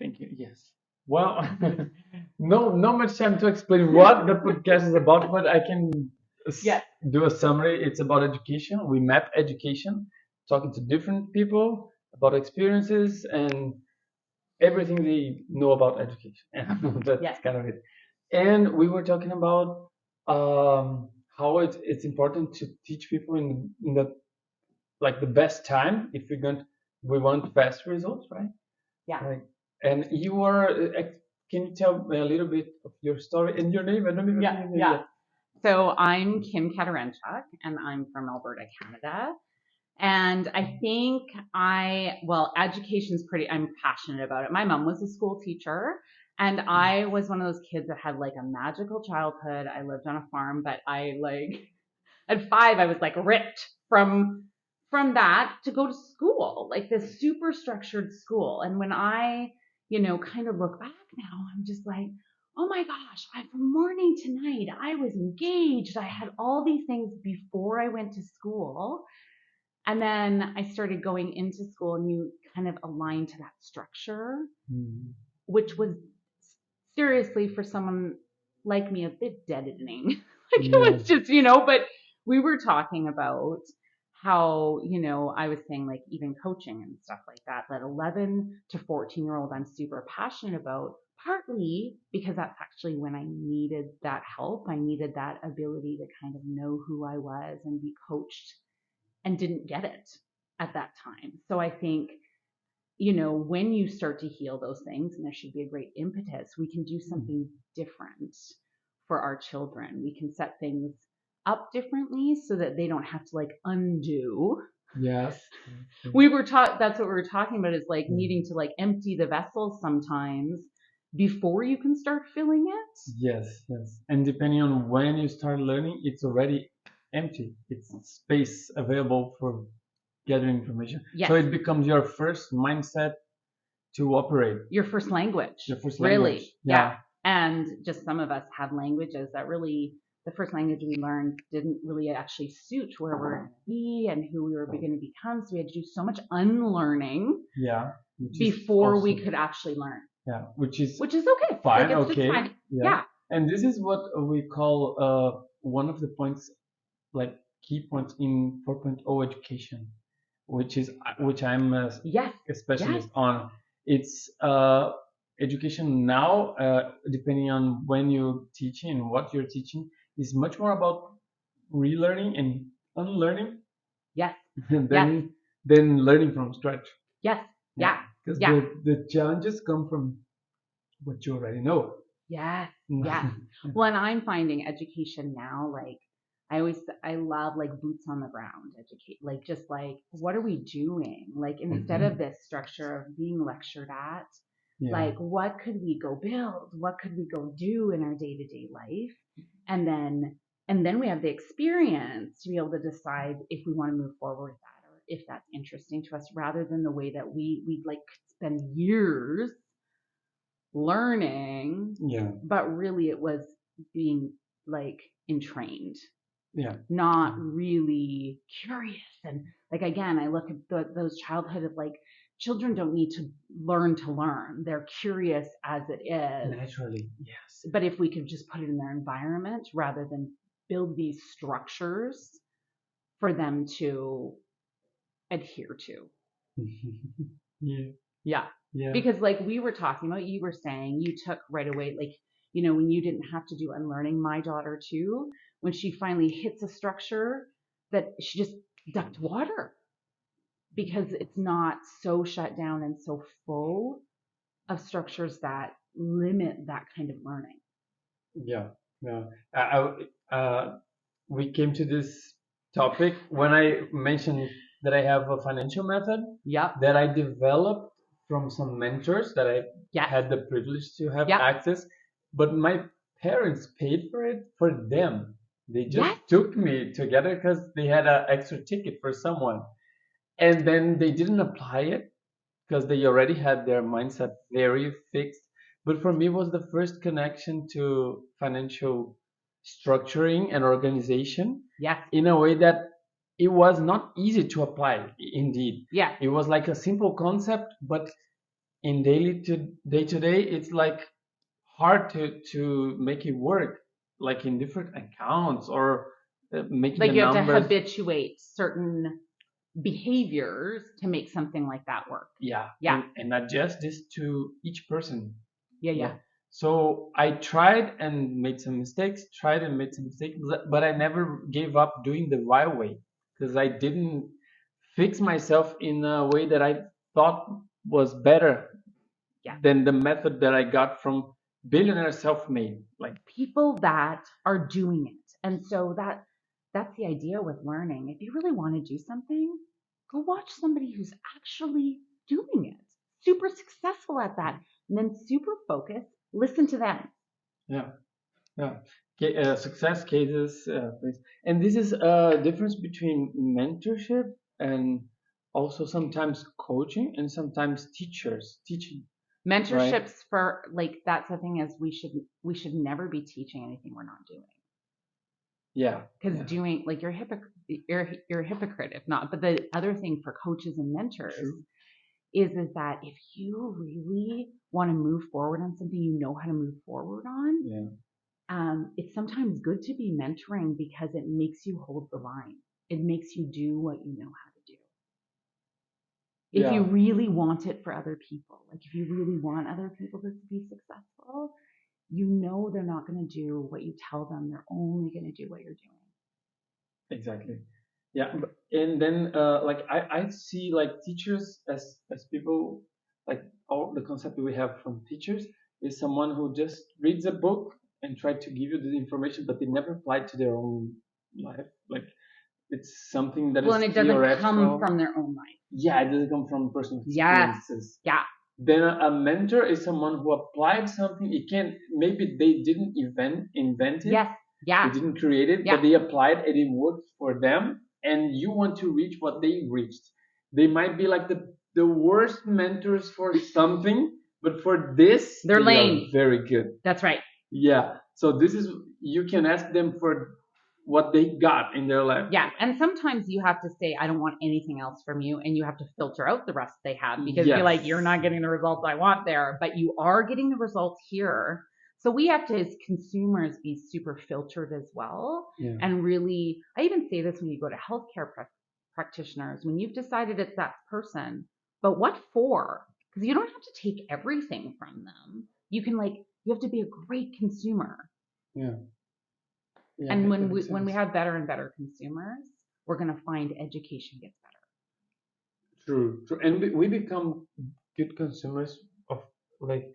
Thank you. Yes. Well, not much time to explain what the podcast is about, but I can Yes. do a summary. It's about education. We map education, talking to different people about experiences and everything they know about education. And that's Yes. kind of it. And we were talking about how it's important to teach people in the like the best time if we want fast results, right? Yeah. Right. And you are, can you tell me a little bit of your story and your name? I don't even Yeah. know Yeah. yet. So I'm Kim Katarenchuk, and I'm from Alberta, Canada. And I think education's I'm passionate about it. My mom was a school teacher, and I was one of those kids that had like a magical childhood. I lived on a farm, but at 5, I was like ripped from that to go to school, like this super structured school. And when I, kind of look back now, I'm just like, oh my gosh, from morning to night, I was engaged. I had all these things before I went to school. And then I started going into school and you kind of align to that structure, Mhm. which was seriously for someone like me a bit deadening. Like it Yeah. was just, but we were talking about how, I was saying like even coaching and stuff like that, that 11 to 14-year-old I'm super passionate about, partly because that's actually when I needed that help. I needed that ability to kind of know who I was and be coached and didn't get it at that time. So I think, when you start to heal those things, and there should be a great impetus, we can do something different for our children. We can set things up differently so that they don't have to like undo. Yes. We were taught that's what we were talking about is like Yeah. needing to like empty the vessel sometimes before you can start filling it. Yes, yes. And depending on when you start learning, it's already empty. It's space available for gathering information. So Yes, it becomes your first mindset to operate, your first language, your first language. really. Yeah. Yeah. And just some of us have languages that really, the first language we learned didn't really actually suit where we're going to be and who we were going to become. So we had to do so much unlearning Yeah. Which is before we also, could actually learn, yeah, which is which is okay. fine, Like it's just okay. fine. Yeah. Yeah. And this is what we call one of the points, like key points in 4.0 education, which I'm a Yes. specialist Yes. on. It's education now, depending on when you're teaching and what you're teaching, is much more about relearning and unlearning Yes. than Yes. than learning from scratch. Yes. Yeah, Yeah. because Yeah. the challenges come from what you already know. Yes. Yes. Well, and I'm finding education now, like I love like boots on the ground educate, like just like, what are we doing? Like instead of this structure of being lectured at, Yeah. like what could we go build? What could we go do in our day to day life? And then we have the experience to be able to decide if we want to move forward with that or if that's interesting to us rather than the way that we like spend years learning, Yeah. but really it was being like entrained, Yeah. not really curious. And like, again, I look at those childhood of like, children don't need to learn. They're curious as it is. Naturally, yes. But if we could just put it in their environment rather than build these structures for them to adhere to. Yeah. Yeah. Yeah. Because like we were talking about, you were saying you took right away, like, when you didn't have to do unlearning, my daughter too, when she finally hits a structure that she just ducked water because it's not so shut down and so full of structures that limit that kind of learning. Yeah. Yeah. We came to this topic when I mentioned that I have a financial method Yep. that I developed from some mentors that I Yes. had the privilege to have Yep. access, but my parents paid for it for them. They just Yes. took me together because they had an extra ticket for someone. And then they didn't apply it because they already had their mindset very fixed. But for me, it was the first connection to financial structuring and organization Yes. in a way that it was not easy to apply, indeed. Yeah. It was like a simple concept, but in daily to day, it's like hard to make it work, like in different accounts or making Like the you have to numbers. habituate certain behaviors to make something like that work. Yeah, Yeah. and adjust this to each person. Yeah. So I tried and made some mistakes, but I never gave up doing the right way because I didn't fix myself in a way that I thought was better Yeah. than the method that I got from billionaire self-made. Like, People that are doing it. And so that's the idea with learning. If you really want to do something, go watch somebody who's actually doing it, super successful at that, and then super focused, listen to them. yeah, yeah. Success cases, please. And this is a difference between mentorship and also sometimes coaching and sometimes teaching. Mentorships for like that's the thing is we should never be teaching anything we're not doing. Yeah. Because doing like you're a hypocrite if not. But the other thing for coaches and mentors is that if you really want to move forward on something you know how to move forward on, it's sometimes good to be mentoring because it makes you hold the line. It makes you do what you know how to do. If you really want it for other people, like if you really want other people to be successful, you know they're not going to do what you tell them. They're only going to do what you're doing. Exactly. Yeah. And then like I see like teachers as people, like all the concept we have from teachers is someone who just reads a book and try to give you the information, but they never apply it to their own life. Like it's something that Well, is and it doesn't theoretical. come from their own life. Yeah, it doesn't come from personal Yes. experiences. Yeah. Then a mentor is someone who applied something. It can maybe they didn't invent it. Yes. Yeah. They didn't create it, Yeah. but they applied it. It worked for them, and you want to reach what they reached. They might be like the worst mentors for something, but for this, They're they lame. are very good. That's right. Yeah. So this is you can ask them for what they got in their life. Yeah, and sometimes you have to say, I don't want anything else from you, and you have to filter out the rest they have because you're like, you're not getting the results I want there, but you are getting the results here. So we have to, as consumers, be super filtered as well. Yeah. And really, I even say this when you go to healthcare practitioners, when you've decided it's that person, but what for? Because you don't have to take everything from them. You can you have to be a great consumer. Yeah. Yeah, and when we have better and better consumers, we're going to find education gets better. True. And we become good consumers of like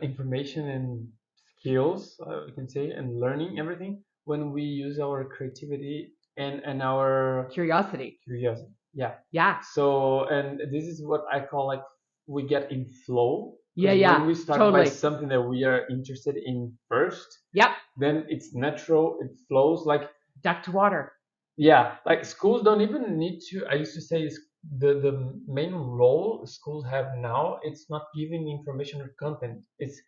information and skills, we can say, and learning everything when we use our creativity and our Curiosity. Yeah. Yeah. So, and this is what I call like we get in flow. Yeah. When we start by something that we are interested in first, then it's natural. It flows like duck to water. Yeah, like schools don't even need to. I used to say the main role schools have now. It's not giving information or content. It's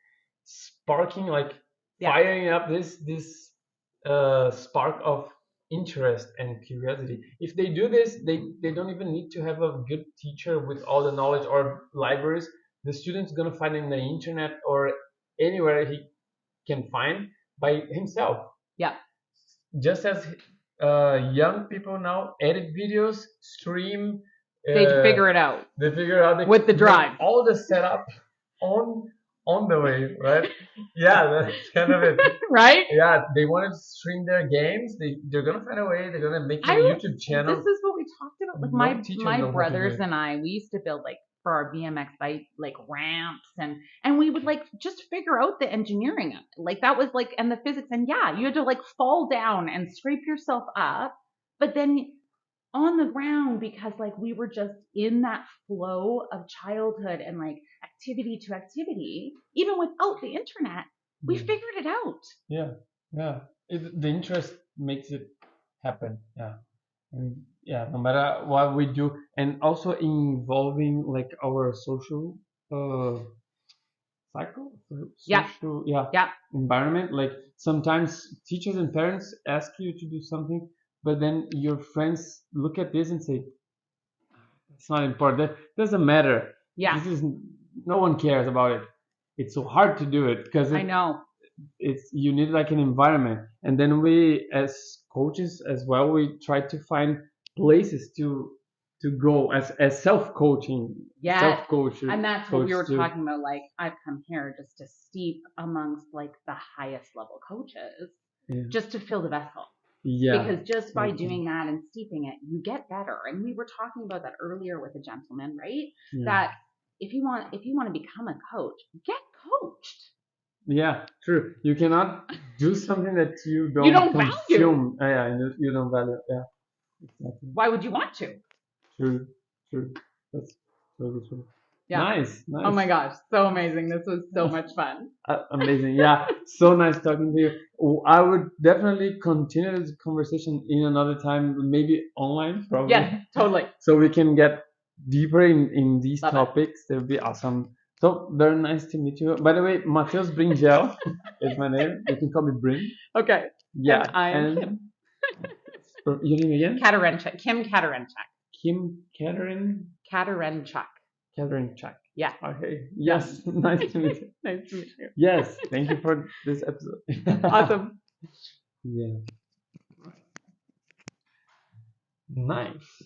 sparking, like firing up this spark of interest and curiosity. If they do this, they don't even need to have a good teacher with all the knowledge or libraries. The student's gonna find in the internet or anywhere he can find by himself. Yeah. Just as young people now edit videos, stream. They figure it out. They figure out with the drive. All the setup on the way, right? Yeah, that's kind of it. Right? Yeah, they want to stream their games. They're gonna find a way. They're gonna make a YouTube channel. This is what we talked about. Like my brothers and I, we used to build for our BMX bike ramps and we would just figure out the engineering of it. Like that was and the physics, and yeah, you had to fall down and scrape yourself up, but then on the ground because we were just in that flow of childhood and activity to activity, even without the internet, we figured it out. Yeah. The interest makes it happen. Yeah. And yeah, no matter what we do, and also involving our social cycle, environment. Like sometimes teachers and parents ask you to do something, but then your friends look at this and say, "It's not important. That doesn't matter. Yeah, this is no one cares about it. It's so hard to do it because I know. it's you need like an environment, and then we as coaches as well, we try to find places to go as self-coaching, Yes. self-coach. And that's what we were coach too. talking about. Like, I've come here just to steep amongst like the highest level coaches, Yeah. just to fill the vessel. Yeah. Because just by Okay. doing that and steeping it, you get better. And we were talking about that earlier with a gentleman, right? Yeah. That if you want to become a coach, get coached. Yeah, true. You cannot do something that you don't value. consume. Yeah, you don't value. Yeah, exactly. Why would you want to? True, true. That's totally true. Yeah. Nice. Oh my gosh, so amazing. This was so much fun. Amazing. Yeah, so nice talking to you. I would definitely continue this conversation in another time, maybe online, probably. Yeah, totally. So we can get deeper in these Love it. topics. That would be awesome. So very nice to meet you. By the way, Mateus Bringel is my name. You can call me Bring. Okay. Yeah. And I'm Kim. Your name again? Katarenchuk. Kim Katarenchuk. Kim Catherine Katarenchuk. Katarenchuk. Yeah. Okay. Yes. Nice to meet you. Nice to meet you. Yes. Thank you for this episode. Awesome. Yeah. Nice.